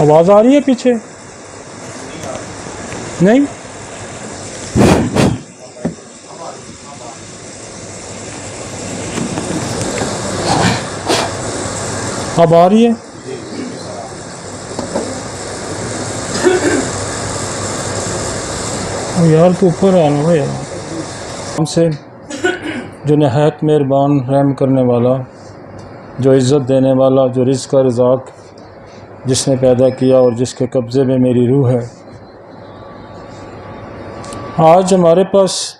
आवाज़ आ रही है पीछे? नहीं? अब आ रही है? यार तो ऊपर आना है यार। हमसे जो नहायत मेहरबान रहम करने वाला, जो इज़्ज़त देने वाला, जो रिज़्क़ का रज़ाक़ जिसने पैदा किया और जिसके कब्ज़े में मेरी रूह है। आज हमारे पास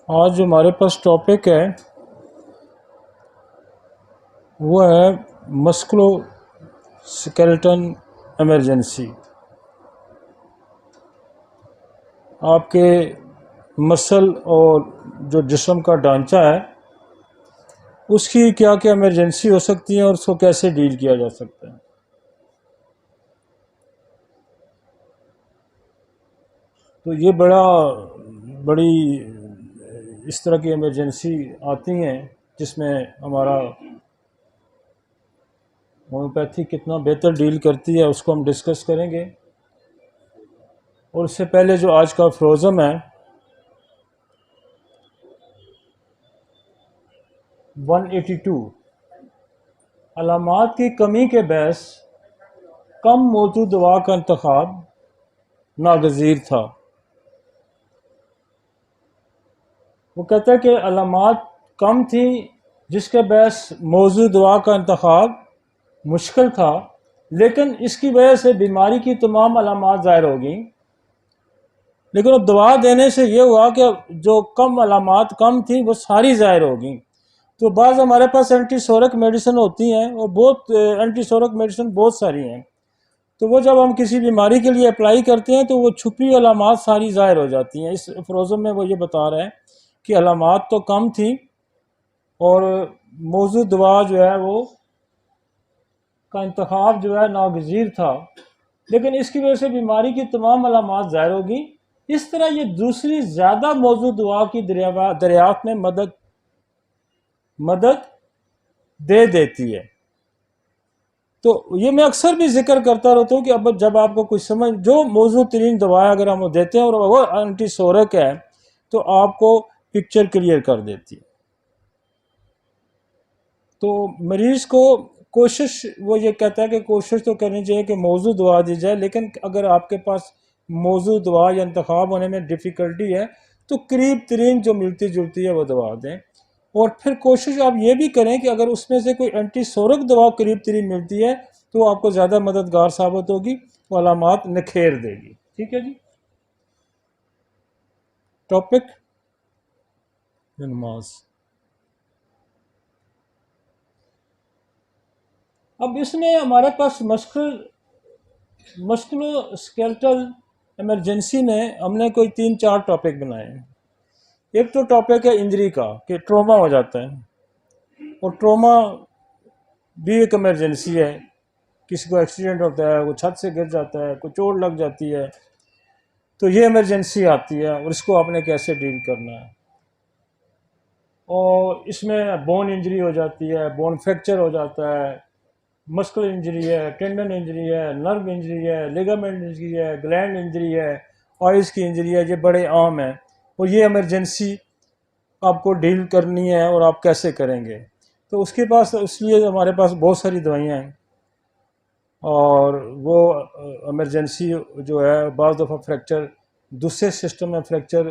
जो हमारे पास टॉपिक है वो है मस्कुलो स्केलेटन इमरजेंसी। आपके मसल और जो जिस्म का ढांचा है उसकी क्या क्या इमरजेंसी हो सकती है और उसको कैसे डील किया जा सकता है। तो ये बड़ी इस तरह की इमरजेंसी आती हैं जिसमें हमारा होम्योपैथी कितना बेहतर डील करती है उसको हम डिस्कस करेंगे। और उससे पहले जो आज का फ्रोज़म है 182 अलामात की कमी के बहस कम मौजूद दवा का इंतखाब नागज़ीर था। वो कहता है कि अलामात कम थी जिसके बहस मौजूद दवा का इंतखाब मुश्किल था, लेकिन इसकी वजह से बीमारी की तमाम अलामात ज़ाहिर हो गई। लेकिन अब दवा देने से ये हुआ कि जो कम अलामात कम थी वो सारी ज़ाहिर हो गई। तो बाज़ हमारे पास एंटीसोरिक मेडिसिन होती हैं और बहुत एंटीसोरिक मेडिसिन बहुत सारी हैं। तो वो जब हम किसी बीमारी के लिए अप्लाई करते हैं तो वो छुपी अलामात सारी ज़ाहिर हो जाती हैं। इस फ्रोज़म में वो ये बता रहा है कि अलामात तो कम थी और मौजूद दवा जो है वो का इंतखाब जो है नागज़ीर था, लेकिन इसकी वजह से बीमारी की तमाम अलामात ज़ाहिर होगी। इस तरह ये दूसरी ज़्यादा मौजूद दवा की दरियाफ्त में मदद दे देती है। तो ये मैं अक्सर भी जिक्र करता रहता हूँ कि अब जब आपको कुछ समझ जो मौजूद तरीन दवाएँ अगर हम देते हैं और वो एंटीसोरिक है तो आपको पिक्चर क्लियर कर देती है। तो मरीज़ को कोशिश वो ये कहता है कि कोशिश तो करनी चाहिए कि मौजू दवा दी जाए, लेकिन अगर आपके पास मौजू दवा या इंतखाब होने में डिफ़िकल्टी है तो करीब तरीन जो मिलती जुलती है वो दवा दें। और फिर कोशिश आप ये भी करें कि अगर उसमें से कोई एंटीसोरिक दवा करीब तरीन मिलती है तो आपको ज़्यादा मददगार साबित होगी, वो अलामात नखेर देगी। ठीक है जी। टॉपिक नमाज। अब इसमें हमारे पास मस्कुलो स्केलेटल इमरजेंसी में हमने कोई 3-4 टॉपिक बनाए हैं। एक तो टॉपिक है इंजरी का कि ट्रॉमा हो जाता है, और ट्रॉमा भी एक इमरजेंसी है। किसी को एक्सीडेंट होता है, वो छत से गिर जाता है, कोई चोट लग जाती है, तो ये इमरजेंसी आती है और इसको आपने कैसे डील करना है। और इसमें बोन इंजरी हो जाती है, बोन फ्रैक्चर हो जाता है, मस्कुलर इंजरी है, टेंडन इंजरी है, नर्व इंजरी है, लिगामेंट इंजरी है, ग्लैंड इंजरी है, ऑयल्स की इंजरी है। ये बड़े आम हैं और ये इमरजेंसी आपको डील करनी है और आप कैसे करेंगे। तो उसके पास इसलिए हमारे पास बहुत सारी दवाइयाँ हैं और वो इमरजेंसी जो है बाज़ दफ़ा फ्रैक्चर दूसरे सिस्टम में फ्रैक्चर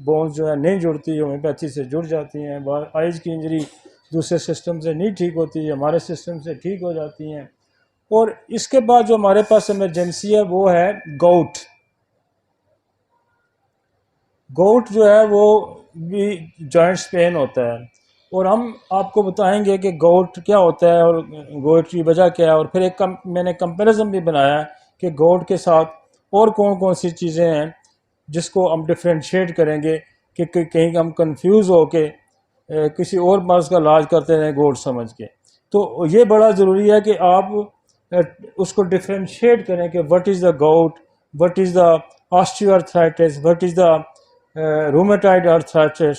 बोन्स जो है नहीं जुड़ती, होम्योपैथी से जुड़ जाती हैं। आइज़ की इंजरी दूसरे सिस्टम से नहीं ठीक होती है, हमारे सिस्टम से ठीक हो जाती हैं। और इसके बाद जो हमारे पास इमरजेंसी है वो है गोट। गोट जो है वो भी जॉइंट्स पेन होता है, और हम आपको बताएंगे कि गोट क्या होता है और गोट की वजह क्या है। और फिर मैंने कंपैरिजन भी बनाया कि गोट के साथ और कौन कौन सी चीज़ें हैं जिसको हम डिफ्रेंशिएट करेंगे कि कहीं हम कंफ्यूज हो के किसी और मर्ज़ का इलाज करते रहें गोट समझ के। तो ये बड़ा ज़रूरी है कि आप उसको डिफ्रेंशिएट करें कि what is the gout, what is the osteoarthritis, what is the rheumatoid arthritis,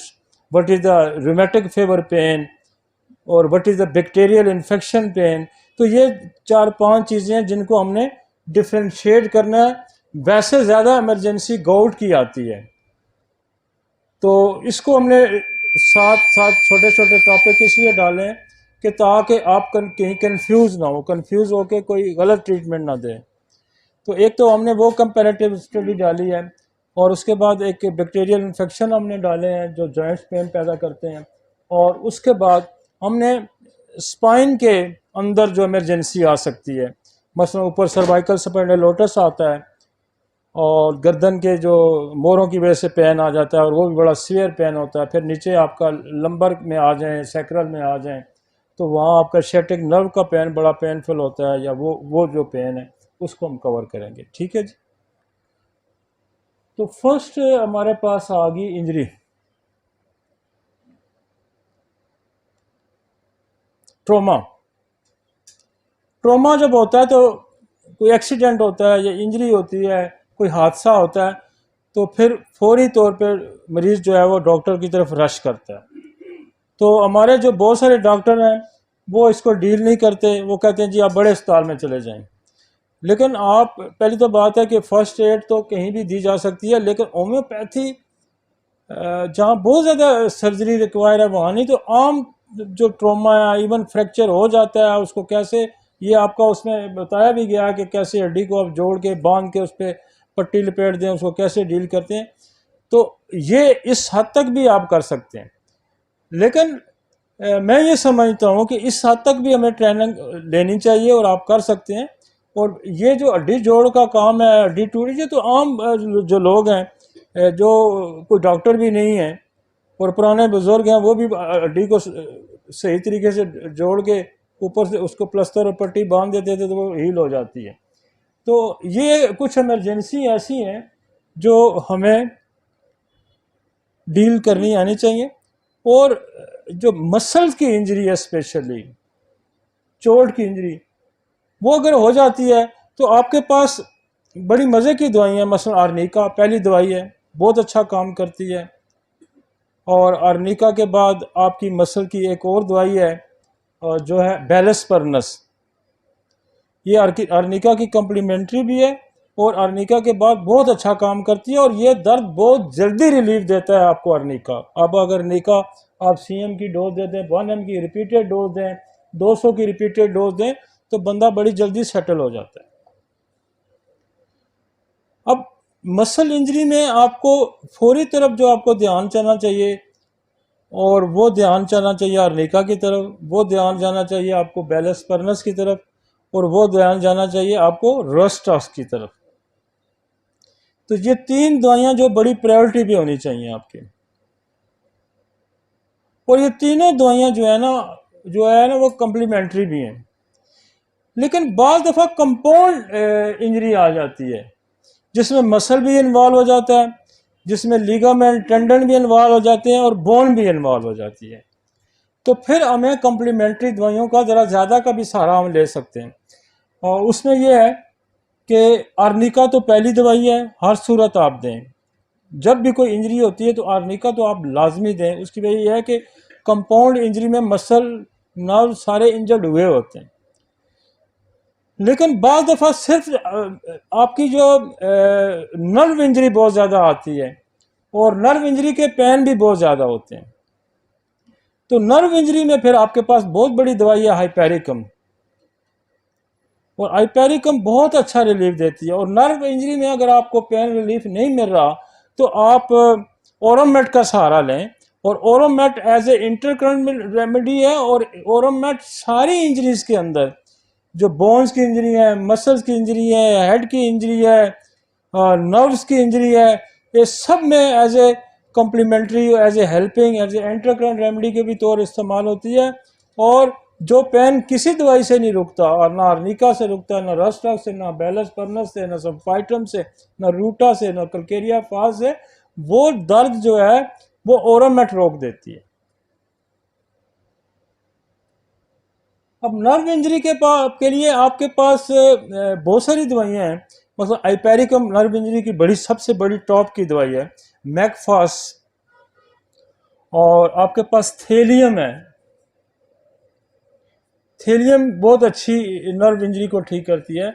what is the rheumatic fever pain, और what is the bacterial infection pain. तो ये 4-5 चीज़ें हैं जिनको हमने डिफ्रेंशिएट करना है। वैसे ज़्यादा इमरजेंसी गाउट की आती है, तो इसको हमने साथ साथ छोटे छोटे टॉपिक इसलिए डाले हैं कि ताकि आप कहीं कंफ्यूज ना हो, कंफ्यूज होकर कोई गलत ट्रीटमेंट ना दें। तो एक तो हमने वो कंपैरेटिव स्टडी डाली है, और उसके बाद एक बैक्टीरियल इन्फेक्शन हमने डाले हैं जो जॉइंट्स पेन पैदा करते हैं, और उसके बाद हमने स्पाइन के अंदर जो इमरजेंसी आ सकती है, मसलन ऊपर सर्वाइकल स्पाइंडाइलोसिस आता है और गर्दन के जो मोरों की वजह से पेन आ जाता है, और वो भी बड़ा सीवियर पेन होता है। फिर नीचे आपका लंबर में आ जाएं, सैक्रल में आ जाएं, तो वहाँ आपका शेटिक नर्व का पेन बड़ा पेनफुल होता है, या वो जो पेन है उसको हम कवर करेंगे। ठीक है जी। तो फर्स्ट हमारे पास आ गई इंजरी। ट्रोमा। ट्रोमा जब होता है तो कोई एक्सीडेंट होता है या इंजरी होती है, कोई हादसा होता है, तो फिर फौरी तौर पर मरीज़ जो है वो डॉक्टर की तरफ रश करता है। तो हमारे जो बहुत सारे डॉक्टर हैं वो इसको डील नहीं करते, वो कहते हैं जी आप बड़े अस्पताल में चले जाएं। लेकिन आप, पहली तो बात है कि फ़र्स्ट एड तो कहीं भी दी जा सकती है, लेकिन होम्योपैथी जहाँ बहुत ज़्यादा सर्जरी रिक्वायर है वहाँ नहीं। तो आम जो ट्रोमा है, इवन फ्रैक्चर हो जाता है, उसको कैसे, ये आपका उसमें बताया भी गया कि कैसे हड्डी को आप जोड़ के बांध के उस पर पट्टी लपेट दें, उसको कैसे डील करते हैं। तो ये इस हद तक भी आप कर सकते हैं, लेकिन मैं ये समझता हूँ कि इस हद तक भी हमें ट्रेनिंग लेनी चाहिए और आप कर सकते हैं। और ये जो हड्डी जोड़ का काम है, हड्डी टूटी, ये तो आम जो लोग हैं, जो कोई डॉक्टर भी नहीं है और पुराने बुजुर्ग हैं, वो भी हड्डी को सही तरीके से जोड़ के ऊपर से उसको प्लस्तर और पट्टी बांध देते थे तो वो हील हो जाती है। तो ये कुछ इमरजेंसी ऐसी हैं जो हमें डील करनी आनी चाहिए। और जो मसल्स की इंजरी है, स्पेशली चोट की इंजरी, वो अगर हो जाती है तो आपके पास बड़ी मज़े की दवाइयाँ, मसलन आर्निका पहली दवाई है, बहुत अच्छा काम करती है। और आर्निका के बाद आपकी मसल की एक और दवाई है जो है बेलेस्पर्नस। ये आर्निका की कम्प्लीमेंट्री भी है, और आर्निका के बाद बहुत अच्छा काम करती है, और ये दर्द बहुत जल्दी रिलीफ देता है आपको आर्निका। अब अगर निका आप CM की डोज दे दें, 1M की रिपीटेड डोज दें, 200 की रिपीटेड डोज दें, तो बंदा बड़ी जल्दी सेटल हो जाता है। अब मसल इंजरी में आपको फौरी तरफ जो आपको ध्यान जाना चाहिए, और वो ध्यान जाना चाहिए आर्निका की तरफ, वो ध्यान जाना चाहिए आपको बेलेस्पर्नस की तरफ, और वो ध्यान जाना चाहिए आपको रोस्टॉक्स की तरफ। तो ये 3 दवाइयां जो बड़ी प्रायोरिटी पे होनी चाहिए आपके। और ये तीनों दवाइयां जो है ना वो कम्प्लीमेंट्री भी हैं। लेकिन बाद दफ़ा कंपाउंड इंजरी आ जाती है जिसमें मसल भी इन्वॉल्व हो जाता है, जिसमें लिगामेंट टेंडन भी इन्वॉल्व हो जाते हैं, और बोन भी इन्वॉल्व हो जाती है। तो फिर हमें कम्प्लीमेंट्री दवाइयों का ज़रा ज़्यादा का भी सहारा हम ले सकते हैं। और उसमें यह है कि आर्निका तो पहली दवाई है, हर सूरत आप दें। जब भी कोई इंजरी होती है तो आर्निका तो आप लाजमी दें। उसकी वजह यह है कि कंपाउंड इंजरी में मसल नर्व सारे इंजर्ड हुए होते हैं। लेकिन बाद दफ़ा सिर्फ आपकी जो नर्व इंजरी बहुत ज़्यादा आती है, और नर्व इंजरी के पेन भी बहुत ज़्यादा होते हैं। तो नर्व इंजरी में फिर आपके पास बहुत बड़ी दवाई है हाइपेरिकम, और हाइपेरिकम बहुत अच्छा रिलीफ देती है। और नर्व इंजरी में अगर आपको पेन रिलीफ नहीं मिल रहा तो आप ओरोमेट का सहारा लें। और ओरोमेट एज ए इंटरकरेंट रेमेडी है, और ओरोमेट सारी इंजरीज के अंदर, जो बोन्स की इंजरी है, मसल्स की इंजरी है, हेड की इंजरी है, नर्व्स की इंजरी है, ये सब में as a complementary, as a helping, as a intercurrent remedy के भी तौर इस्तेमाल होती है। और जो पेन किसी दवाई से नहीं रुकता, और ना आर्निका से रुकता, ना रोस्टॉक्स से, ना बेलेस्पर्नस से, ना सल्फाइटम से, ना रूटा से, ना कल्केरिया फास से, वो दर्द जो है वो ओरोमेट रोक देती है। अब नर्व इंजरी के लिए आपके पास बहुत सारी दवाइयाँ हैं। मतलब आइपेरिकम नर्व इंजरी की सबसे बड़ी टॉप की दवाई है। मैकफास, और आपके पास थेलियम है। थेलियम बहुत अच्छी नर्व इंजरी को ठीक करती है।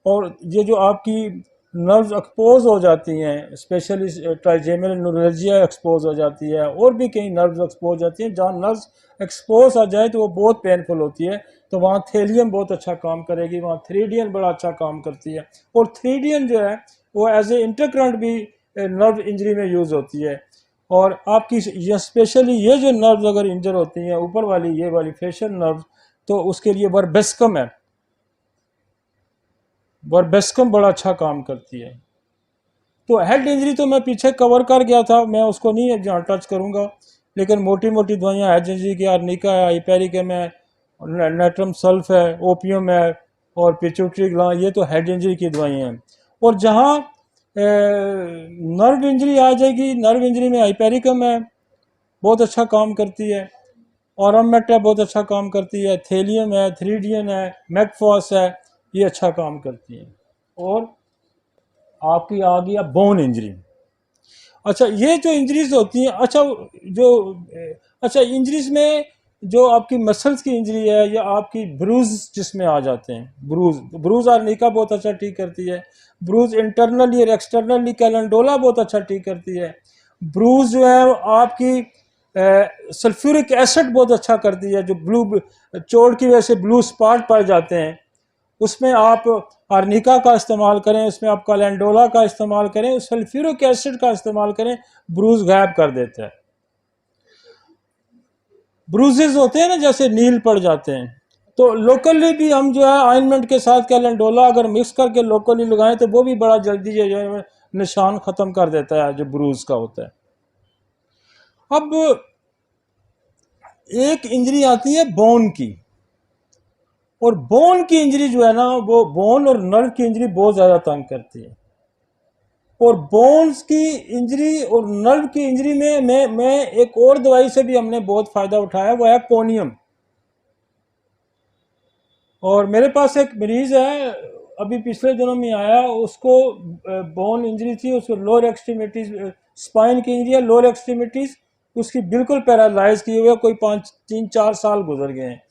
और ये जो आपकी नर्व्स एक्सपोज हो जाती हैं, स्पेशली ट्राइजेमिनल न्यूरोलजिया एक्सपोज हो जाती है, और भी कई नर्व्स एक्सपोज हो जाती हैं। जहाँ नर्व्स एक्सपोज आ जाए तो वो बहुत पेनफुल होती है, तो वहाँ थेलियम बहुत अच्छा काम करेगी। वहाँ थ्रीडियन बड़ा अच्छा काम करती है। और थ्रीडियन जो है वो एज ए इंटरकरंट भी नर्व इंजरी में यूज़ होती है। और आपकी ये स्पेशली ये जो नर्व्स अगर इंजर होती हैं, ऊपर वाली ये वाली फेशियल नर्व, तो उसके लिए वर्बेस्कम है। वर्बेस्कम बड़ा अच्छा काम करती है। तो हेड इंजरी तो मैं पीछे कवर कर गया था, मैं उसको नहीं जहाँ टच करूँगा। लेकिन मोटी मोटी दवाइयाँ हेड इंजरी की आर्निका है, हाइपेरिकम है, नेट्रम सल्फ है, ओपियम है, और पिट्यूटरी ग्लैंड, ये तो हेड इंजरी की दवाइयाँ हैं। और जहाँ नर्व इंजरी आ जाएगी, नर्व इंजरी में हाइपेरिकम है, बहुत अच्छा काम करती है। ऑरमेट है, बहुत अच्छा काम करती है। थेलियम है, थ्रीडियन है, मैकफॉस है, ये अच्छा काम करती है। और आपकी आ गया बोन इंजरी। अच्छा, ये जो इंजरीज होती हैं, जो अच्छा इंजरीज में जो आपकी मसल्स की इंजरी है, या आपकी ब्रूज जिसमें आ जाते हैं, ब्रूज ब्रूज आर्निका बहुत अच्छा ठीक करती है। ब्रूज इंटरनली और एक्सटर्नली कैलेंडोला बहुत अच्छा ठीक करती है। ब्रूज जो है आपकी सल्फ्यूरिक एसिड बहुत अच्छा करती है, जो ब्लू चोट की वजह से ब्लू स्पॉट पड़ जाते हैं, उसमें आप आर्निका का इस्तेमाल करें, उसमें आप कैलेंडोला का इस्तेमाल करें, सल्फ्यूरिक एसिड का इस्तेमाल करें, ब्रूज गायब कर देता है। ब्रूजेस होते हैं ना, जैसे नील पड़ जाते हैं, तो लोकली भी हम जो है ऑइंटमेंट के साथ कैलेंडोला अगर मिक्स करके लोकली लगाएं तो वो भी बड़ा जल्दी जो है निशान खत्म कर देता है जो ब्रूज का होता है। अब एक इंजरी आती है बोन की, और बोन की इंजरी जो है ना, वो बोन और नर्व की इंजरी बहुत ज़्यादा तंग करती है। और बोन्स की इंजरी और नर्व की इंजरी में मैं एक और दवाई से भी हमने बहुत फ़ायदा उठाया, वो है कोनियम। और मेरे पास एक मरीज़ है, अभी पिछले दिनों में आया, उसको बोन इंजरी थी, उसको लोअर एक्सट्रीमिटीज़, स्पाइन की इंजरी है, लोअर एक्सट्रीमिटीज़ उसकी बिल्कुल पैरालाइज की हुई है, कोई 3-4 साल गुजर गए हैं।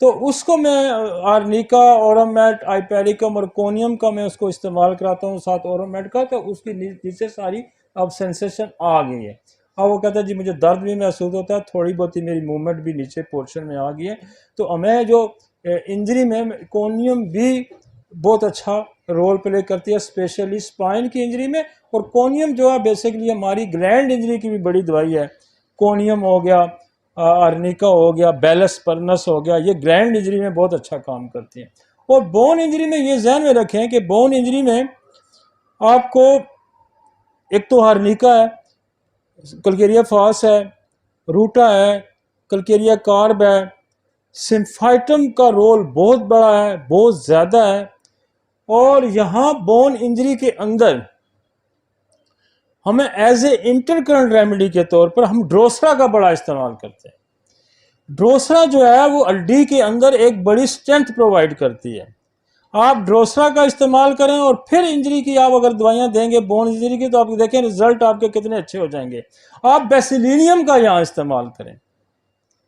तो उसको मैं आर्निका, ओरोमेट, आइपेरिकम और कोनियम का मैं उसको इस्तेमाल कराता हूँ साथ ओरोमेट का, तो उसकी नीचे सारी अब सेंसेशन आ गई है। अब वो कहता है जी मुझे दर्द भी महसूस होता है, थोड़ी बहुत ही मेरी मूवमेंट भी नीचे पोर्शन में आ गई है। तो हमें जो इंजरी में कोनियम भी बहुत अच्छा रोल प्ले करती है, स्पेशली स्पाइन की इंजरी में। और कोनियम जो है बेसिकली हमारी ग्लैंड इंजरी की भी बड़ी दवाई है। कोनियम हो गया, आर्निका हो गया, बेलस परनस हो गया, ये ग्लैंड इंजरी में बहुत अच्छा काम करती है। और बोन इंजरी में ये ध्यान में रखें कि बोन इंजरी में आपको एक तो आर्निका है, कल्केरिया फास है, रूटा है, कल्केरिया कार्ब है, सिम्फाइटम का रोल बहुत बड़ा है, बहुत ज़्यादा है। और यहाँ बोन इंजरी के अंदर हमें एज ए इंटरकरंट रेमेडी के तौर पर हम ड्रोसरा का बड़ा इस्तेमाल करते हैं। ड्रोसरा जो है वो हड्डी के अंदर एक बड़ी स्ट्रेंथ प्रोवाइड करती है। आप ड्रोसरा का इस्तेमाल करें, और फिर इंजरी की आप अगर दवाइयां देंगे बोन इंजरी की, तो आप देखें रिजल्ट आपके कितने अच्छे हो जाएंगे। आप बेसिलिनियम का यहाँ इस्तेमाल करें,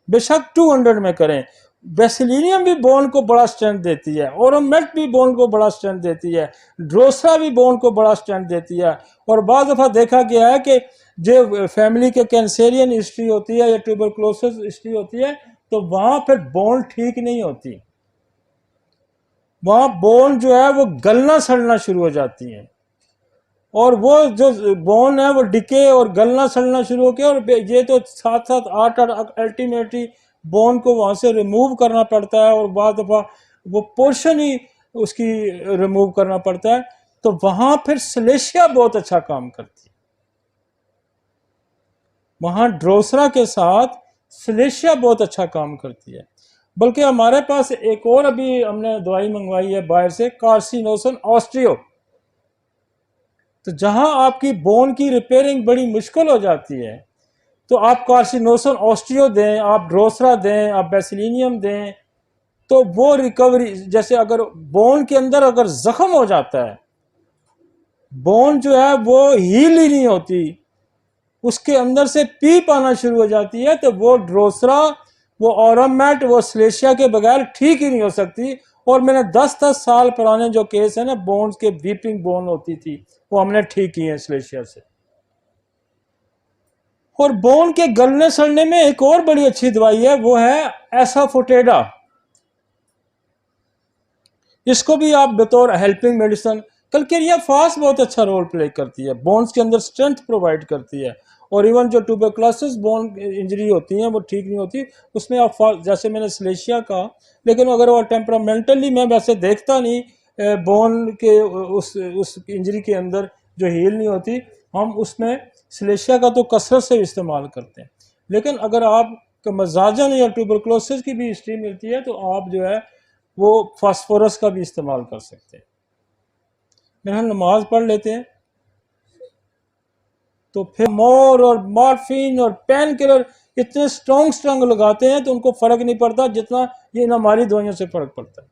बेशक 200 में करें। बेसिलिनियम भी बोन को बड़ा स्ट्रेंथ देती है, ओरोमेट भी बोन को बड़ा स्ट्रेंथ देती है, ड्रोसरा भी बोन को बड़ा स्ट्रेंथ देती है। और बाद दफ़ा देखा गया है कि जो फैमिली के कैंसरियन हिस्ट्री होती है या ट्यूबरक्लोसिस हिस्ट्री होती है, तो वहाँ फिर बोन ठीक नहीं होती, वहाँ बोन जो है वो गलना सड़ना शुरू हो जाती है। और वो जो बोन है वो डिके और गलना सड़ना शुरू हो गया, और ये तो 7-7 8 अल्टीमेटली बोन को वहाँ से रिमूव करना पड़ता है, और बाद दफ़ा वो पोर्शन ही उसकी रिमूव करना पड़ता है। तो वहाँ फिर सलेशिया बहुत अच्छा काम करती है, वहाँ ड्रोसरा के साथ सलेशिया बहुत अच्छा काम करती है। बल्कि हमारे पास एक और अभी हमने दवाई मंगवाई है बाहर से, कार्सिनोसन ऑस्ट्रियो। तो जहां आपकी बोन की रिपेयरिंग बड़ी मुश्किल हो जाती है, तो आप कार्सिनोसन ऑस्ट्रियो दें, आप ड्रोसरा दें, आप बेसिलिनियम दें, तो वो रिकवरी, जैसे अगर बोन के अंदर अगर जख्म हो जाता है, बोन जो है वो हील ही नहीं होती, उसके अंदर से पीप आना शुरू हो जाती है, तो वो ड्रोसरा, वो ऑरमैट, वो स्लेशिया के बगैर ठीक ही नहीं हो सकती। और मैंने 10-10 साल पुराने जो केस है ना, बोन्स के वीपिंग बोन होती थी, वो हमने ठीक किए हैं स्लेशिया से। और बोन के गलने सड़ने में एक और बड़ी अच्छी दवाई है, वो है एसाफोटेडा। इसको भी आप बतौर हेल्पिंग मेडिसिन, कलकेरिया फास्ट बहुत अच्छा रोल प्ले करती है, बोन्स के अंदर स्ट्रेंथ प्रोवाइड करती है। और इवन जो ट्यूबरक्लोसिस बोन इंजरी होती हैं वो ठीक नहीं होती, उसमें आप जैसे मैंने स्लेशिया का, लेकिन अगर वो टेम्परामेंटली, मैं वैसे देखता नहीं बोन के उस इंजरी के अंदर जो हील नहीं होती, हम उसमें स्लेशिया का तो कसरत से इस्तेमाल करते हैं। लेकिन अगर आप मजाजन या ट्यूबरक्लोसिस की भी हिस्ट्री मिलती है तो आप जो है वो फास्फोरस का भी इस्तेमाल कर सकते हैं। फिर हम नमाज पढ़ लेते हैं, तो फिर मोर और मॉर्फिन और पेन किलर इतने स्ट्रॉन्ग लगाते हैं तो उनको फर्क नहीं पड़ता जितना ये इन हमारी दवाइयों से फर्क पड़ता है।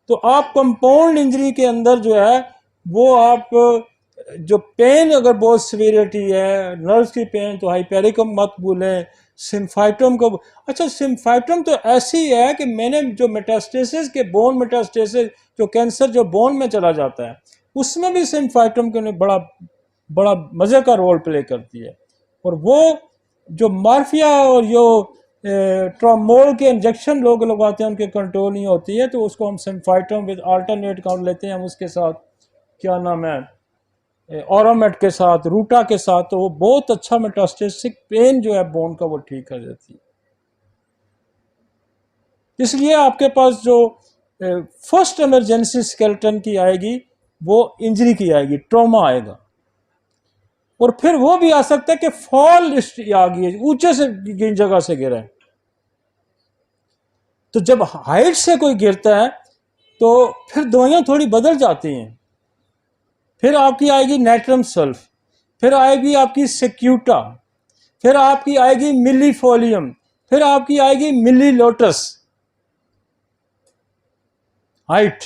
तो आप कंपाउंड इंजरी के अंदर जो है वो आप जो पेन अगर बहुत सीवियरिटी है, नर्व्स की पेन, तो हाइपेरिकम मत भूलें, सिम्फाइटम को। अच्छा, सिम्फाइटम तो ऐसी है कि मैंने जो मेटास्टेसिस के, बोन मेटास्टेसिस, जो कैंसर जो बोन में चला जाता है, उसमें भी सिम्फाइटम के बड़ा बड़ा मज़े का रोल प्ले करती है। और वो जो मार्फिया और जो ट्रामोल के इंजेक्शन लोग लगवाते हैं उनके कंट्रोल नहीं होती है, तो उसको हम सिम्फाइटम विद अल्टरनेट काउंट लेते हैं, हम उसके साथ क्या नाम है, ऑरोमेट के साथ, रूटा के साथ, तो वो बहुत अच्छा मेटास्टेसिक पेन जो है बोन का वो ठीक कर देती है। इसलिए आपके पास जो फर्स्ट इमरजेंसी स्केलेटन की आएगी वो इंजरी की आएगी, ट्रॉमा आएगा। और फिर वो भी आ सकता है कि फॉल आ गई है, ऊंचे से जगह से गिरा है। तो जब हाइट से कोई गिरता है तो फिर दवाइयां थोड़ी बदल जाती हैं। फिर आपकी आएगी नेट्रम सल्फ, फिर आएगी आपकी सेक्यूटा, फिर आपकी आएगी मिलीफोलियम, फिर आपकी आएगी मिली लोटस। हाइट,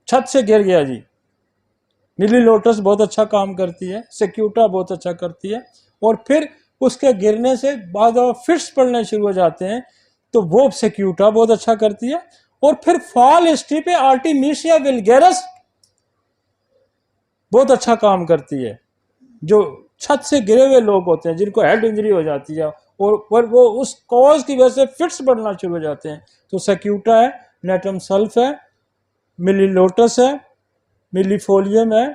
छत से गिर गया जी, मिली लोटस बहुत अच्छा काम करती है, सेक्यूटा बहुत अच्छा करती है। और फिर उसके गिरने से बाद फिट्स पड़ने शुरू हो जाते हैं, तो वो सेक्यूटा बहुत अच्छा करती है। और फिर फॉल हिस्ट्री पे आर्टिमिशिया विल्गेरस बहुत अच्छा काम करती है। जो छत से गिरे हुए लोग होते हैं जिनको हेड इंजरी हो जाती है और वो उस कॉज की वजह से फिट्स बढ़ना शुरू हो जाते हैं, तो सेक्यूटा है, नेटम सल्फ है, मिलीलोटस है, मिलीफोलियम है,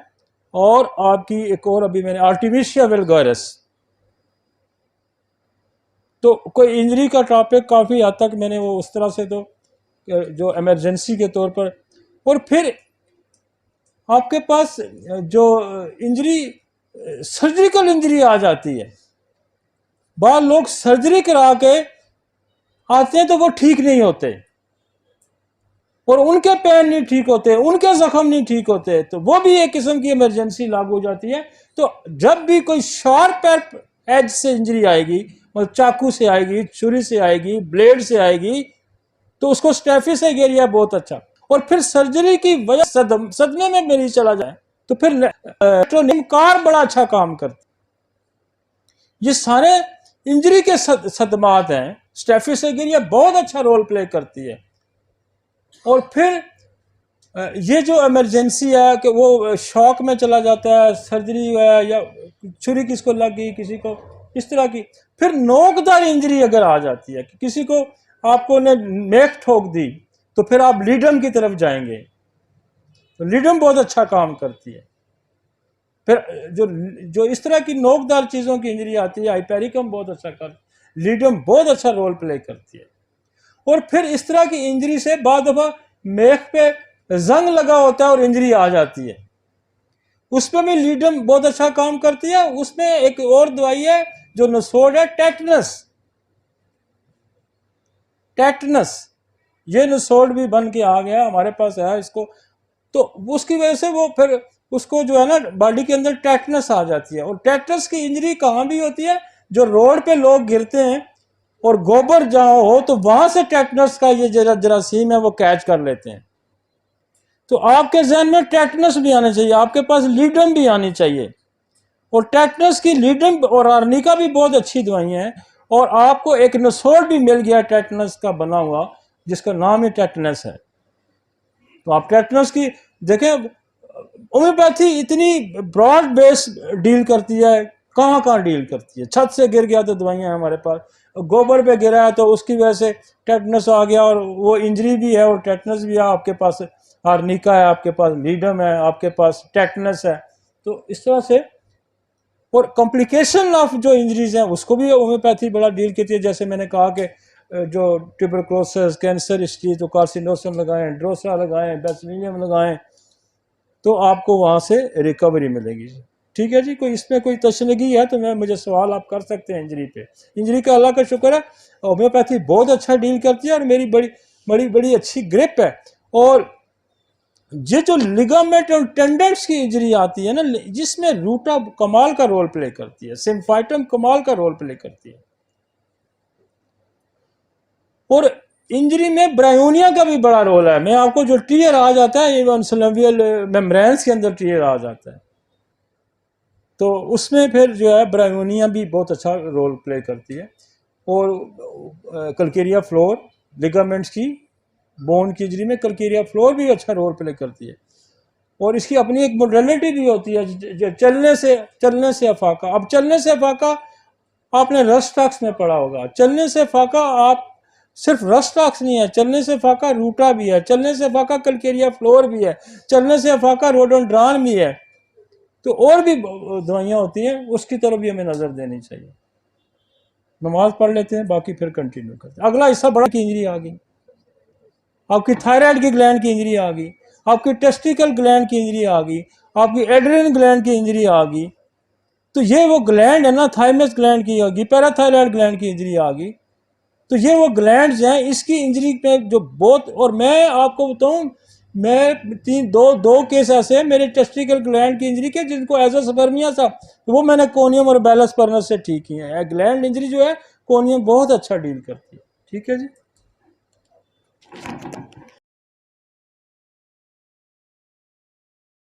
और आपकी एक और अभी मैंने आर्टिमिशिया विल्गेरस। तो कोई इंजरी का टॉपिक काफ़ी हद तक मैंने वो उस तरह से, तो जो इमरजेंसी के तौर पर। और फिर आपके पास जो इंजरी, सर्जिकल इंजरी आ जाती है, बाद लोग सर्जरी करा के आते हैं तो वो ठीक नहीं होते, और उनके पेन नहीं ठीक होते, उनके जख्म नहीं ठीक होते, तो वो भी एक किस्म की इमरजेंसी लागू हो जाती है। तो जब भी कोई शार्प एज से इंजरी आएगी, मतलब चाकू से आएगी, छुरी से आएगी, ब्लेड से आएगी, तो उसको स्टेफिस एरिया बहुत अच्छा। और फिर सर्जरी की वजह सदमे में मरीज चला जाए तो फिर कार बड़ा अच्छा काम करती। ये सारे इंजरी के सदमात हैं, स्टेफिस एरिया बहुत अच्छा रोल प्ले करती है। और फिर ये जो इमरजेंसी है कि वो शॉक में चला जाता है, सर्जरी है या छुरी किसको लग गई, किसी को इस तरह की। फिर नोकदार इंजरी अगर आ जाती है कि किसी को, आपको ने नेक ठोक दी, तो फिर आप लीडम की तरफ जाएंगे, तो लीडम बहुत अच्छा काम करती है। फिर जो इस तरह की नोकदार चीज़ों की इंजरी आती है, हाइपेरिकम बहुत अच्छा कर, लीडम बहुत अच्छा रोल प्ले करती है। और फिर इस तरह की इंजरी से बाद दफा मेख पे जंग लगा होता है और इंजरी आ जाती है, उसमें भी लीडम बहुत अच्छा काम करती है। उसमें एक और दवाई है जो नसोड है, टेटनस। टेटनस, ये नसोड भी बन के आ गया, हमारे पास है इसको, तो उसकी वजह से वो फिर उसको जो है ना बॉडी के अंदर टेटनस आ जाती है। और टेटनस की इंजरी कहाँ भी होती है, जो रोड पे लोग गिरते हैं और गोबर जहाँ हो तो वहां से टेटनस का ये जरासीम है वो कैच कर लेते हैं। तो आपके जहन में टेटनस भी आना चाहिए, आपके पास लीडम भी आनी चाहिए। और टेटनस की लीडम और आर्निका भी बहुत अच्छी दवाइयाँ हैं। और आपको एक नसोड़ भी मिल गया टेटनस का बना हुआ, जिसका नाम ही टेटनस है। तो आप टेटनस की देखें, होम्योपैथी इतनी ब्रॉड बेस डील करती है, कहाँ कहाँ डील करती है। छत से गिर गया तो दवाइयाँ हमारे पास, गोबर पे गिरा है तो उसकी वजह से टेटनस आ गया और वो इंजरी भी है और टेटनस भी है। आपके पास आर्निका है, आपके पास लीडम है, आपके पास टेटनस है। तो इस तरह से और कॉम्प्लिकेशन ऑफ जो इंजरीज हैं उसको भी होम्योपैथी बड़ा डील करती है। जैसे मैंने कहा कि जो ट्यूबरक्लोसिस, कैंसर हिस्ट्री, तो कार्सिनोसम लगाएं, ड्रोसा लगाएं, बेसिलियम लगाएं, तो आपको वहाँ से रिकवरी मिलेगी। ठीक है जी, कोई इसमें कोई तशनगी है तो मुझे सवाल आप कर सकते हैं इंजरी पे। इंजरी का अल्लाह का शुक्र है होम्योपैथी बहुत अच्छा डील करती है और मेरी बड़ी बड़ी बड़ी अच्छी ग्रिप है। और ये जो लिगामेंट और टेंडेंट्स की इंजरी आती है ना, जिसमें रूटा कमाल का रोल प्ले करती है, सिम्फाइटम कमाल का रोल प्ले करती है। और इंजरी में ब्रायोनिया का भी बड़ा रोल है। मैं आपको जो टीयर आ जाता है, इवन सिलोवियल मेम्ब्रेन्स के अंदर टीयर आ जाता है, तो उसमें फिर जो है ब्रायोनिया भी बहुत अच्छा रोल प्ले करती है। और कल्केरिया फ्लोर लिगामेंट्स की बोन की इंजरी में कल्केरिया फ्लोर भी अच्छा रोल प्ले करती है। और इसकी अपनी एक मोडेलिटी भी होती है, चलने से अफाका। अब चलने से अफाका आपने रस्टॉक्स में पढ़ा होगा। चलने से फाका आप सिर्फ रस्टॉक्स नहीं है, चलने से फाका रूटा भी है, चलने से फाका कल्केरिया फ्लोर भी है, चलने से फाका रोडोड्रान भी है। तो और भी दवाइयाँ होती हैं, उसकी तरफ भी हमें नजर देनी चाहिए। नमाज पढ़ लेते हैं, बाकी फिर कंटिन्यू करते हैं। अगला हिस्सा बड़ा की इंजरी आ गई, आपकी थायराइड की ग्लैंड की इंजरी आ गई, आपकी टेस्टिकल ग्लैंड की इंजरी आ गई, आपकी एड्रिनल ग्लैंड की इंजरी आ गई। तो ये वो ग्लैंड है ना, थाइमस ग्लैंड की आ गई, पैराथायराइड ग्लैंड की इंजरी आ गई। तो ये वो ग्लैंड्स हैं, इसकी इंजरी पे जो बहुत। और मैं आपको बताऊं, मैं दो केस ऐसे हैं मेरे टेस्टिकल ग्लैंड की इंजरी के, जिनको एजोस्पर्मिया था, तो वो मैंने कोनियम और बैलस्पर्नस से ठीक किए हैं। ग्लैंड इंजरी जो है कोनियम बहुत अच्छा डील करती है। ठीक है जी।